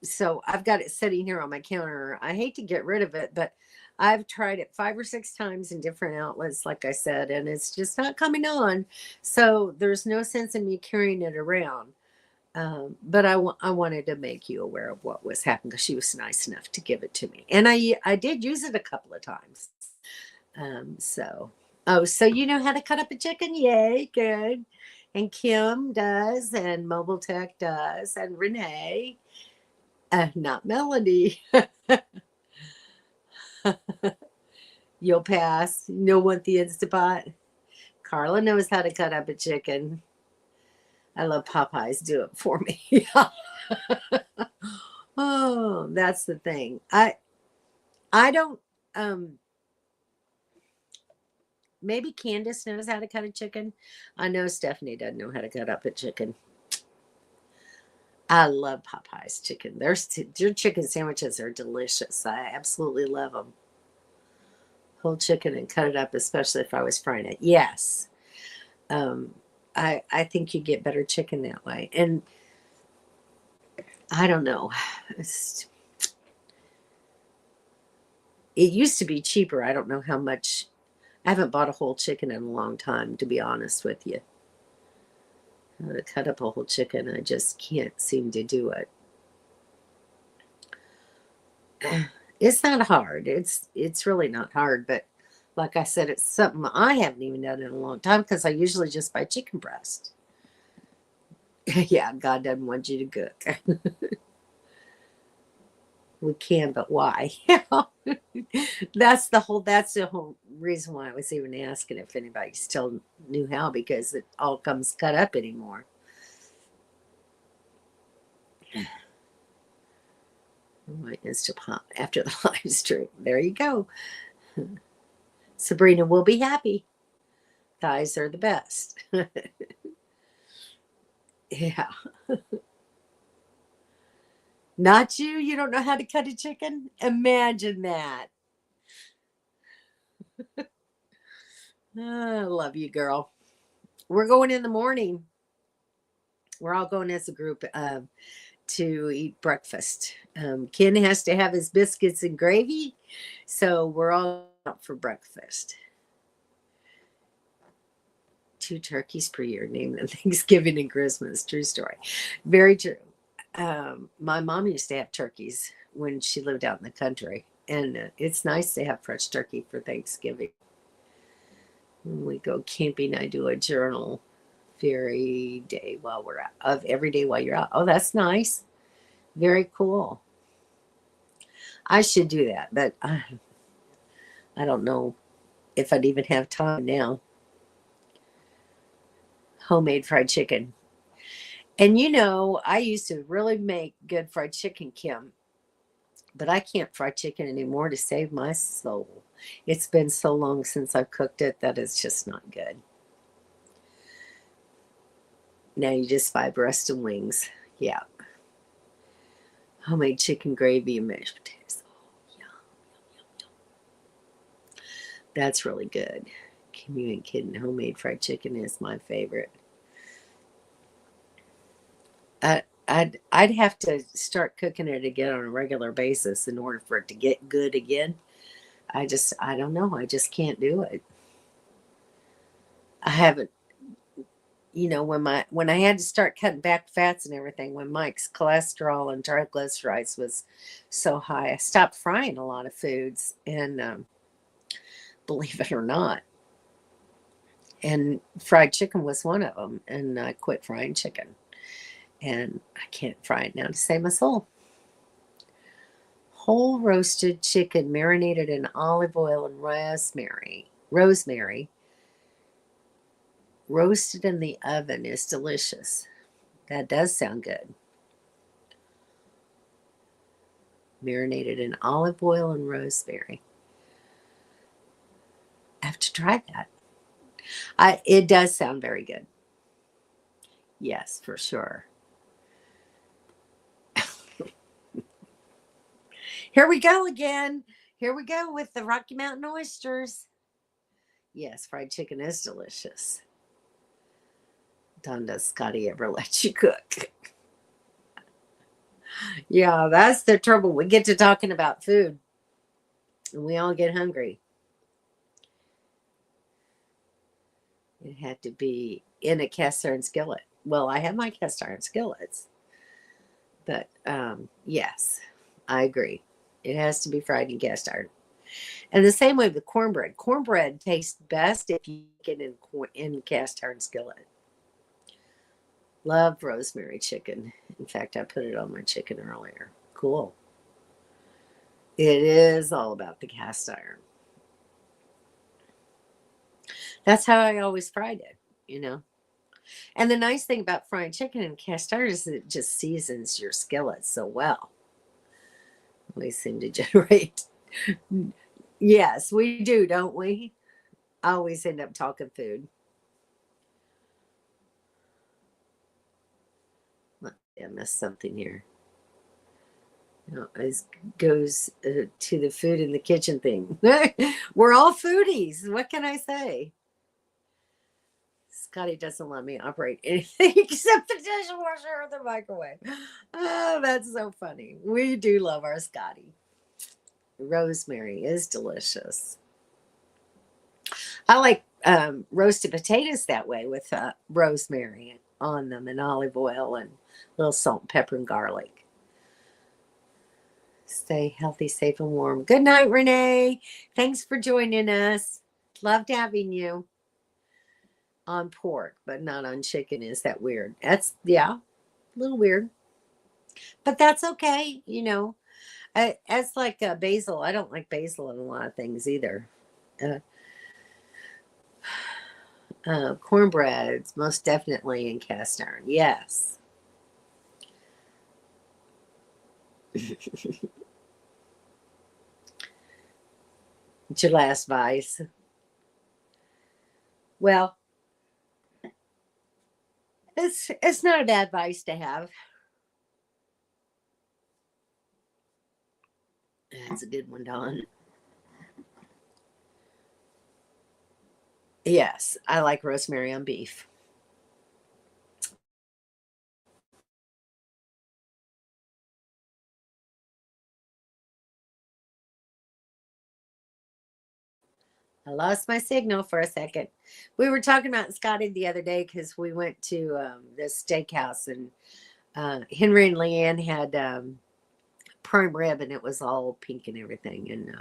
so I've got it sitting here on my counter. I hate to get rid of it, but I've tried it 5 or 6 times in different outlets, like I said, and it's just not coming on. So there's no sense in me carrying it around. But I wanted to make you aware of what was happening because she was nice enough to give it to me. And I did use it a couple of times. So you know how to cut up a chicken? Yay, good. And Kim does, and Mobile Tech does, and Renee. Not Melody. You'll pass. You don't want the Instapot. Carla knows how to cut up a chicken. I love Popeyes. Do it for me. Oh, that's the thing. I don't. Maybe Candace knows how to cut a chicken. I know Stephanie doesn't know how to cut up a chicken. I love Popeye's chicken. Their chicken sandwiches are delicious. I absolutely love them. Whole chicken and cut it up, especially if I was frying it. Yes. I think you get better chicken that way. And I don't know. It used to be cheaper. I don't know how much. I haven't bought a whole chicken in a long time, to be honest with you. To cut up a whole chicken, I just can't seem to do it. It's not hard. It's really not hard, but like I said, it's something I haven't even done in a long time because I usually just buy chicken breast. Yeah, God doesn't want you to cook. We can, but why? That's the whole reason why I was even asking if anybody still knew how, because it all comes cut up anymore. My Insta pop after the live stream. There you go. Sabrina will be happy. Thighs are the best. Yeah. Not you? You don't know how to cut a chicken? Imagine that. I love you, girl. We're going in the morning. We're all going as a group to eat breakfast. Ken has to have his biscuits and gravy, so we're all out for breakfast. 2 turkeys per year, name them Thanksgiving and Christmas. True story. Very true. My mom used to have turkeys when she lived out in the country, and it's nice to have fresh turkey for Thanksgiving. When we go camping, I do a journal every day while we're out, of every day while you're out. Oh, that's nice. Very cool. I should do that, but I don't know if I'd even have time now. Homemade fried chicken. And I used to really make good fried chicken, Kim, but I can't fry chicken anymore to save my soul. It's been so long since I've cooked it that it's just not good. Now you just buy breast and wings. Yeah. Homemade chicken gravy and mashed potatoes. Oh, yum, yum, yum, yum. That's really good. Kim, you ain't kidding. Homemade fried chicken is my favorite. I'd have to start cooking it again on a regular basis in order for it to get good again. I don't know. I just can't do it. I haven't, when I had to start cutting back fats and everything, when Mike's cholesterol and triglycerides was so high, I stopped frying a lot of foods, and believe it or not, and fried chicken was one of them, and I quit frying chicken, and I can't fry it now to save my soul. Whole roasted chicken marinated in olive oil and rosemary, roasted in the oven is delicious. That does sound good. Marinated in olive oil and rosemary. I have to try that. It does sound very good. Yes, for sure. Here we go again. Here we go with the Rocky Mountain oysters. Yes, fried chicken is delicious. Don, does Scotty ever let you cook? Yeah, that's the trouble. We get to talking about food and we all get hungry. It had to be in a cast iron skillet. Well, I have my cast iron skillets, but yes, I agree. It has to be fried in cast iron. And the same way with cornbread. Cornbread tastes best if you get it in cast iron skillet. Love rosemary chicken. In fact, I put it on my chicken earlier. Cool. It is all about the cast iron. That's how I always fried it. And the nice thing about frying chicken in cast iron is it just seasons your skillet so well. We seem to generate. Yes, we do, don't we? I always end up talking food. I missed something here. It goes to the food in the kitchen thing. We're all foodies. What can I say? Scotty doesn't let me operate anything except the dishwasher or the microwave. Oh, that's so funny. We do love our Scotty. Rosemary is delicious. I like roasted potatoes that way with rosemary on them and olive oil and a little salt, pepper, and garlic. Stay healthy, safe, and warm. Good night, Renee. Thanks for joining us. Loved having you on pork, but not on chicken. Is that weird? That's, yeah, a little weird. But that's okay. As like basil. I don't like basil in a lot of things either. Uh, Cornbreads, most definitely in cast iron. Yes. It's your last vice. Well, it's not a bad vice to have. That's a good one, Don. Yes, I like rosemary on beef. I lost my signal for a second. We were talking about Scotty the other day because we went to this steakhouse, and Henry and Leanne had prime rib, and it was all pink and everything. And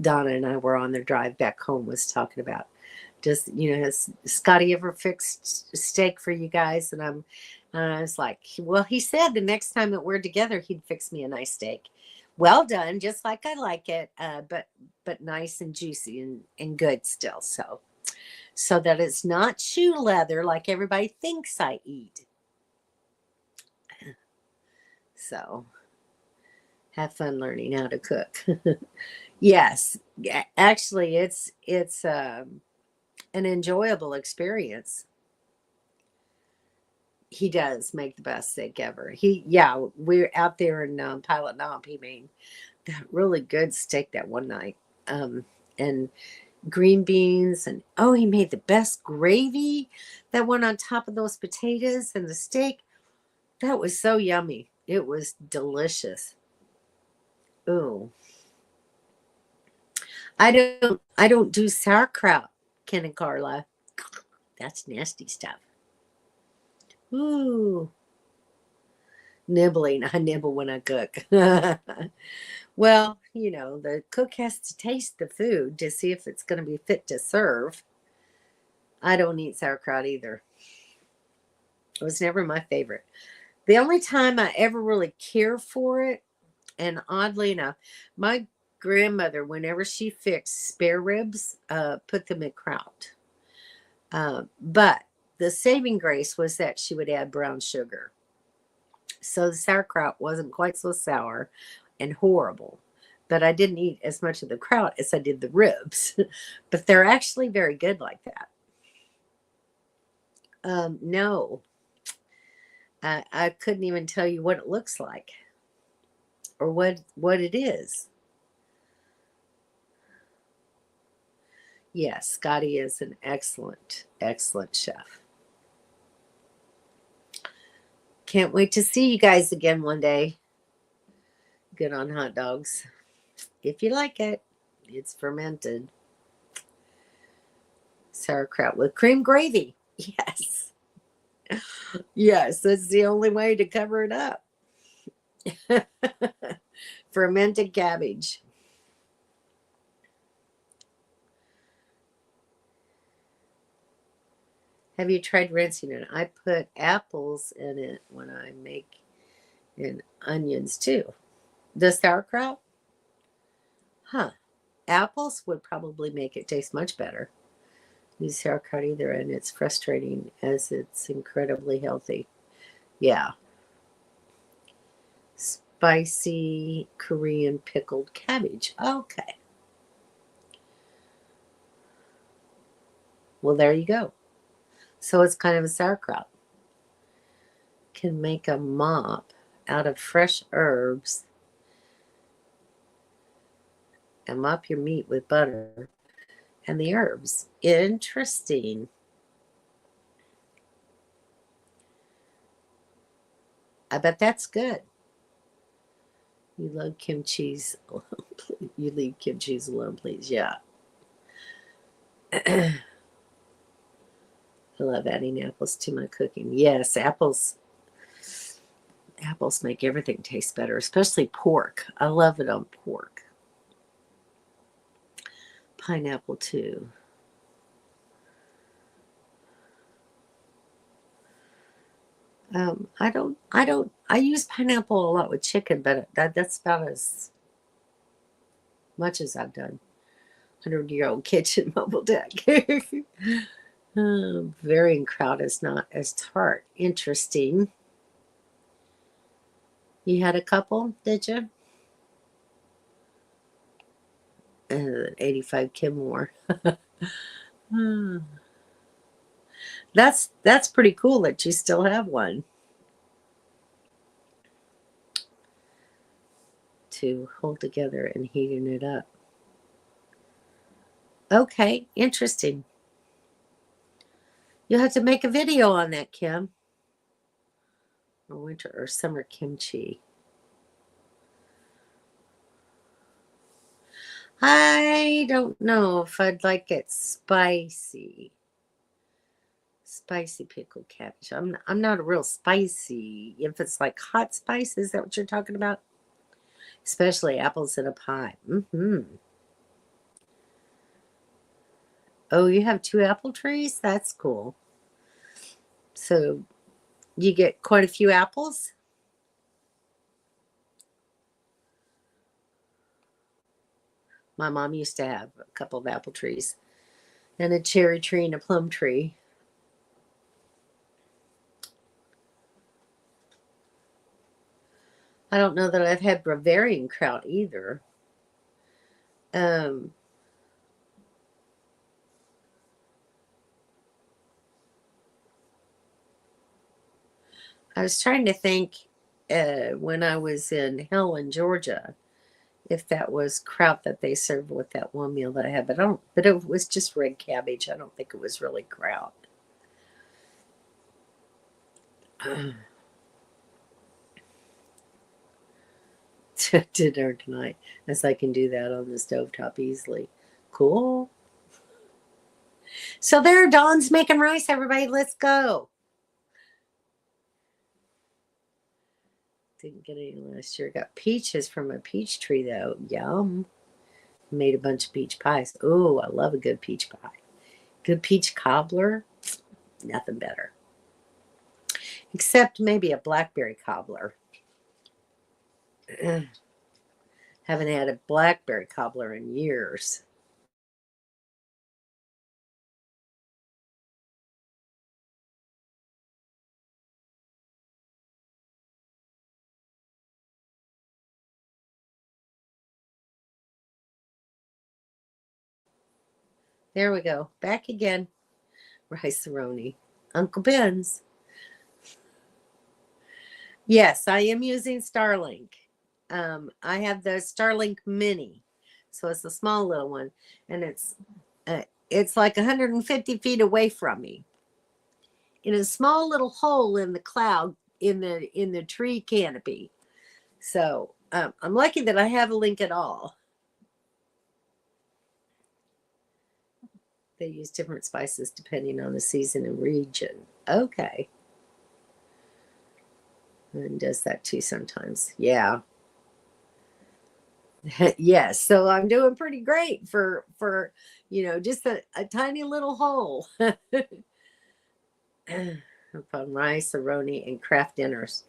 Donna and I were on their drive back home, was talking about just, has Scotty ever fixed steak for you guys? And I was like, well, he said the next time that we're together, he'd fix me a nice steak. Well done, just like I like it, but nice and juicy and good still. So that it's not shoe leather like everybody thinks I eat. So have fun learning how to cook. Yes, actually, it's an enjoyable experience. He does make the best steak ever. We're out there in Pilot Knob. He made that really good steak that one night, and green beans, and he made the best gravy that went on top of those potatoes and the steak. That was so yummy. It was delicious. Ooh, I don't do sauerkraut, Ken and Carla. That's nasty stuff. Ooh, nibbling. I nibble when I cook. Well, the cook has to taste the food to see if it's going to be fit to serve. I don't eat sauerkraut either. It was never my favorite. The only time I ever really care for it, and oddly enough, my grandmother, whenever she fixed spare ribs, put them in kraut. But the saving grace was that she would add brown sugar. So the sauerkraut wasn't quite so sour and horrible. But I didn't eat as much of the kraut as I did the ribs. But they're actually very good like that. No, I couldn't even tell you what it looks like or what it is. Yes, Scotty is an excellent, excellent chef. Can't wait to see you guys again one day. Good on hot dogs. If you like it, it's fermented. Sauerkraut with cream gravy. Yes. Yes, that's the only way to cover it up. Fermented cabbage. Have you tried rinsing it? I put apples in it when I make and onions too. The sauerkraut? Huh. Apples would probably make it taste much better. Use sauerkraut either, and it's frustrating as it's incredibly healthy. Yeah. Spicy Korean pickled cabbage. Okay. Well, there you go. So it's kind of a sauerkraut. Can make a mop out of fresh herbs and mop your meat with butter and the herbs. Interesting. I bet that's good. You love kimchi alone, please. You leave kimchi alone, please. Yeah. I love adding apples to my cooking. Yes, apples. Apples make everything taste better, especially pork. I love it on pork. Pineapple too. I use pineapple a lot with chicken, but that's about as much as I've done. 100-year-old kitchen mobile deck. Varying kraut is not as tart. Interesting. You had a couple, did you? 85 Kenmore. That's pretty cool that you still have one to hold together and heating it up. Okay, interesting. You'll have to make a video on that, Kim. Or winter or summer kimchi. I don't know if I'd like it spicy. Spicy pickled cabbage. I'm not a real spicy. If it's like hot spice, is that what you're talking about? Especially apples in a pie. Oh, you have 2 apple trees? That's cool. So you get quite a few apples? My mom used to have a couple of apple trees and a cherry tree and a plum tree. I don't know that I've had Bavarian kraut either. I was trying to think when I was in Helen, Georgia, if that was kraut that they served with that one meal that I had, but it was just red cabbage. I don't think it was really kraut. Dinner tonight, as I can do that on the stovetop easily. Cool. So there, Dawn's making rice, everybody. Let's go. Didn't get any last year. Got peaches from a peach tree, though. Yum. Made a bunch of peach pies. Oh, I love a good peach pie. Good peach cobbler. Nothing better. Except maybe a blackberry cobbler. Haven't had a blackberry cobbler in years. There we go. Back again. Rice-A-Roni. Uncle Ben's. Yes, I am using Starlink. I have the Starlink Mini. So it's a small little one. And it's like 150 feet away from me. In a small little hole in the cloud in the tree canopy. So I'm lucky that I have a link at all. They use different spices depending on the season and region. Okay. And does that too sometimes. Yeah. Yes. So I'm doing pretty great for just a tiny little hole. Upon Rice-A-Roni and Kraft dinners.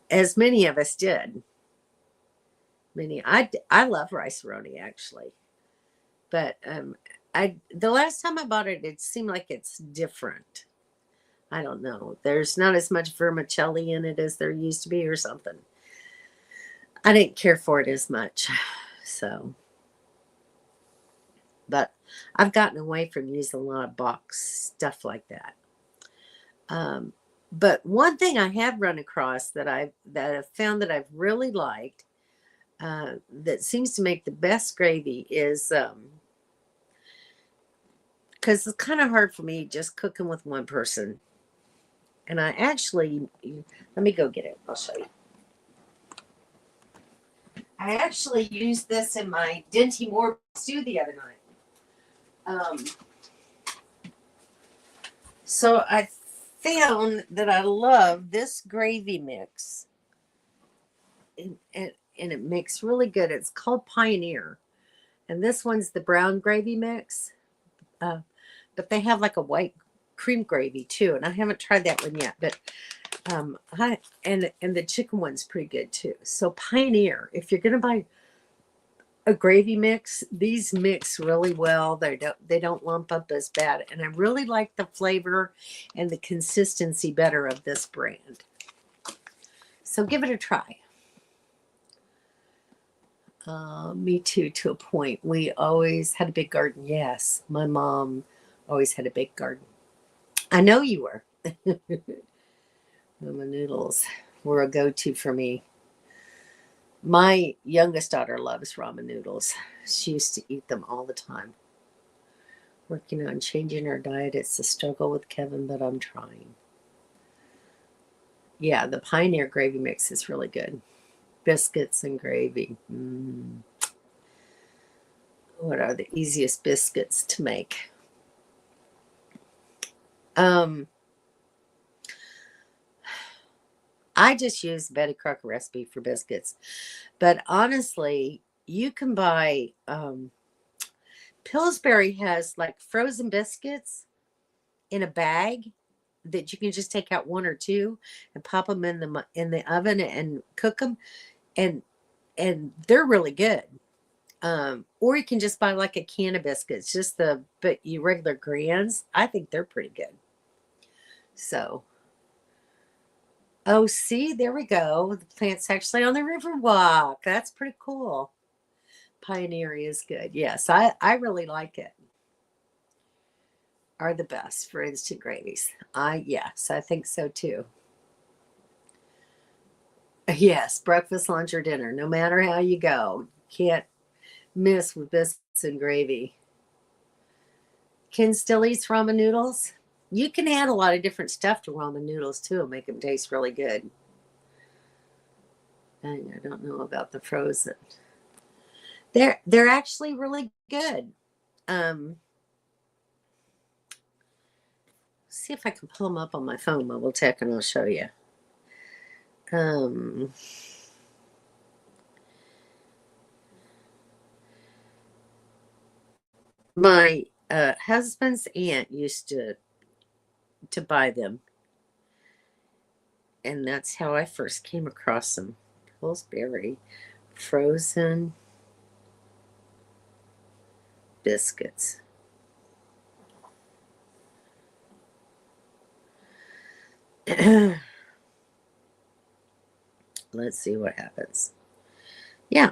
As many of us did. I love Rice-A-Roni actually. But the last time I bought it seemed like it's different. I don't know. There's not as much vermicelli in it as there used to be or something. I didn't care for it as much. So, but I've gotten away from using a lot of box stuff like that. But one thing I have run across that I've found that I've really liked that seems to make the best gravy is because it's kind of hard for me just cooking with one person. And I actually, let me go get it. I'll show you. I actually used this in my Dinty Moore stew the other night. So I found that I love this gravy mix, and it makes really good. It's called Pioneer, and this one's the brown gravy mix. Uh, but they have like a white cream gravy too, and I haven't tried that one yet. But and the chicken one's pretty good too. So Pioneer, if you're gonna buy a gravy mix, these mix really well. They don't lump up as bad, and I really like the flavor and the consistency better of this brand. So give it a try. Me too, to a point. We always had a big garden. Yes, my mom always had a big garden. I know you were. Mama noodles were a go-to for me. My youngest daughter loves ramen noodles. She used to eat them all the time. Working on changing her diet. It's a struggle with Kevin, but I'm trying. Yeah, the Pioneer gravy mix is really good. Biscuits and gravy. What are the easiest biscuits to make? I just use Betty Crocker recipe for biscuits. But honestly, you can buy Pillsbury has like frozen biscuits in a bag that you can just take out one or two and pop them in the oven and cook them, and they're really good. Or you can just buy like a can of biscuits, just but you regular grands. I think they're pretty good. So, oh, see, there we go. The plant's actually on the river walk. That's pretty cool. Pioneer is good. Yes, I really like it. Are the best for instant gravies. Yes, I think so too. Yes, breakfast, lunch, or dinner. No matter how you go, can't miss with biscuits and gravy. Ken still eats ramen noodles. You can add a lot of different stuff to ramen noodles too and make them taste really good. And I don't know about the frozen. They're actually really good. See if I can pull them up on my phone, Mobile Tech, and I'll show you. My husband's aunt used to buy them, and that's how I first came across them. Pillsbury frozen biscuits. Let's see what happens. Yeah.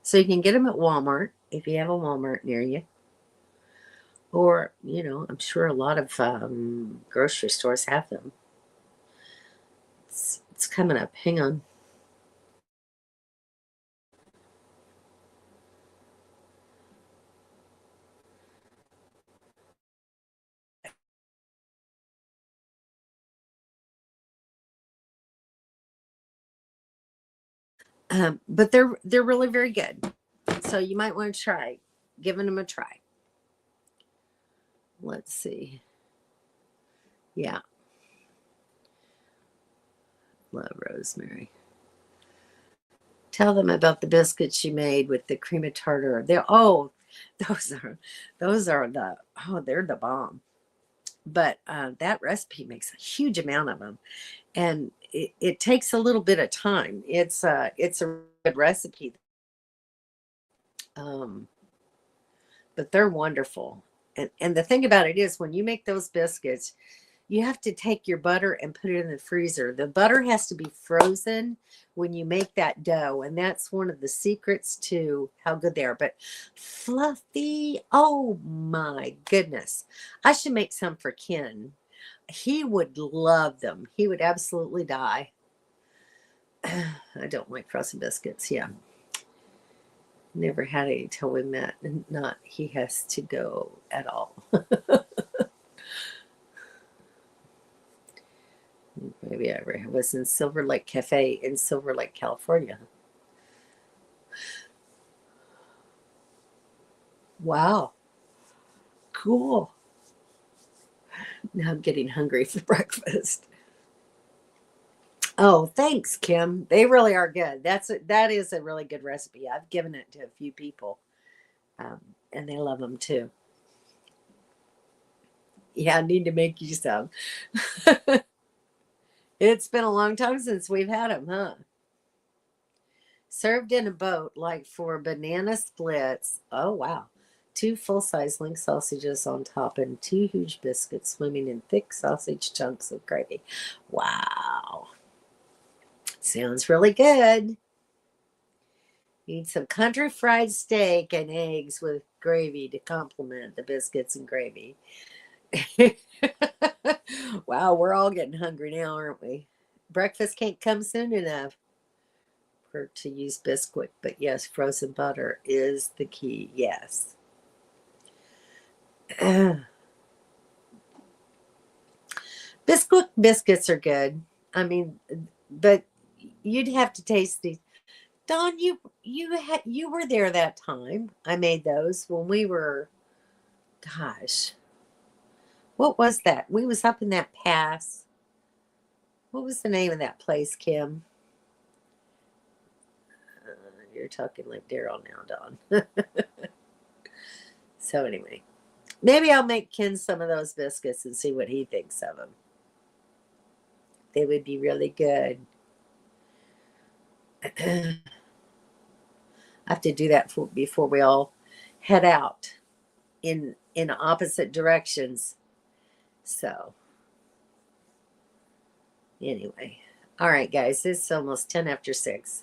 So you can get them at Walmart if you have a Walmart near you. Or, I'm sure a lot of grocery stores have them. It's coming up. Hang on. But they're really very good. So you might want to try giving them a try. Let's see. Yeah. Love Rosemary. Tell them about the biscuits you made with the cream of tartar. Those are they're the bomb. But that recipe makes a huge amount of them, and it takes a little bit of time. It's a good recipe, but they're wonderful. And the thing about it is, when you make those biscuits, you have to take your butter and put it in the freezer. The butter has to be frozen when you make that dough, and that's one of the secrets to how good they are. But fluffy, oh my goodness. I should make some for Ken. He would love them. He would absolutely die. I don't like frozen biscuits. Yeah. Never had any till we met. Not he has to go at all. Maybe I was in Silver Lake Cafe in Silver Lake, California. Wow. Cool. Now I'm getting hungry for breakfast. Oh, thanks, Kim. They really are good. That is a really good recipe. I've given it to a few people, and they love them too. Yeah, I need to make you some. It's been a long time since we've had them, huh? Served in a boat, like for banana splits. Oh, wow. 2 full-size link sausages on top and 2 huge biscuits swimming in thick sausage chunks of gravy. Wow. Sounds really good. Need some country fried steak and eggs with gravy to complement the biscuits and gravy. Wow, we're all getting hungry now, aren't we? Breakfast can't come soon enough for to use Bisquick, but yes, frozen butter is the key. Yes. Bisquick biscuits are good. I mean, but you'd have to taste these. Don, you were there that time. I made those when we were, gosh, what was that? We was up in that pass. What was the name of that place, Kim? You're talking like Daryl now, Don. So anyway, maybe I'll make Ken some of those biscuits and see what he thinks of them. They would be really good. I have to do that before we all head out in opposite directions. So anyway, all right, guys, it's almost 10 after 6.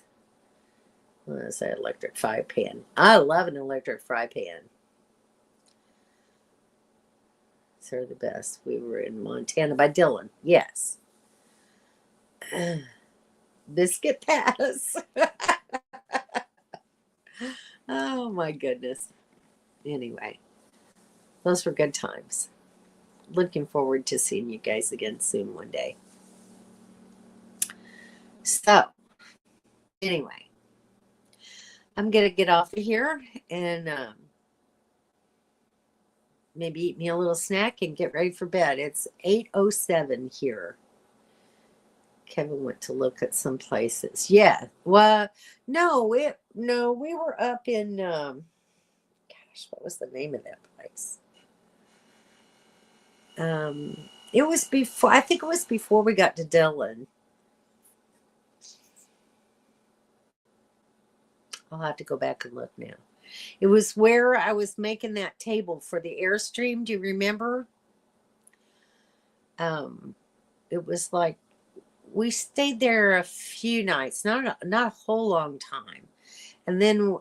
What is that? Electric fry pan. I love an electric fry pan. They're the best. We were in Montana by Dylan. Yes. Biscuit Pass. Oh my goodness. Anyway, those were good times. Looking forward to seeing you guys again soon one day. So, anyway, I'm going to get off of here and maybe eat me a little snack and get ready for bed. It's 8:07 here. Kevin went to look at some places. Yeah. Well, no, we were up in gosh, what was the name of that place? It was before, I think it was before we got to Dillon. I'll have to go back and look now. It was where I was making that table for the Airstream. Do you remember? It was like we stayed there a few nights, not a whole long time. And then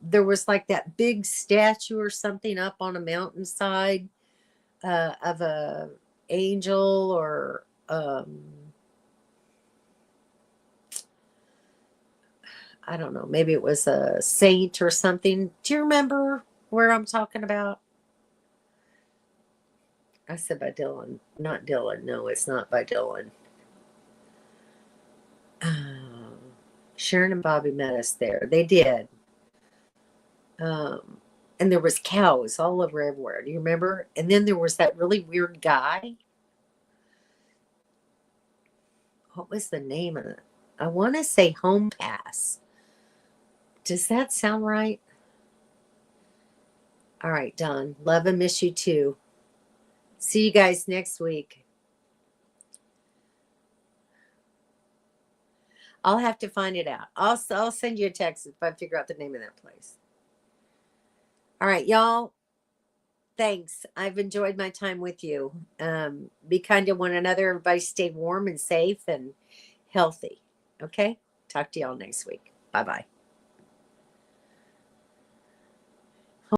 there was like that big statue or something up on a mountainside of a angel or I don't know, maybe it was a saint or something. Do you remember where I'm talking about? I said by Dylan, not Dylan. No, it's not by Dylan. Sharon and Bobby met us there. They did. And there was cows all over everywhere. Do you remember? And then there was that really weird guy. What was the name of it? I want to say Home Pass. Does that sound right? All right, Don. Love and miss you too. See you guys next week. I'll have to find it out. I'll send you a text if I figure out the name of that place. All right, y'all. Thanks. I've enjoyed my time with you. Be kind to one another. Everybody stay warm and safe and healthy. Okay? Talk to y'all next week. Bye-bye.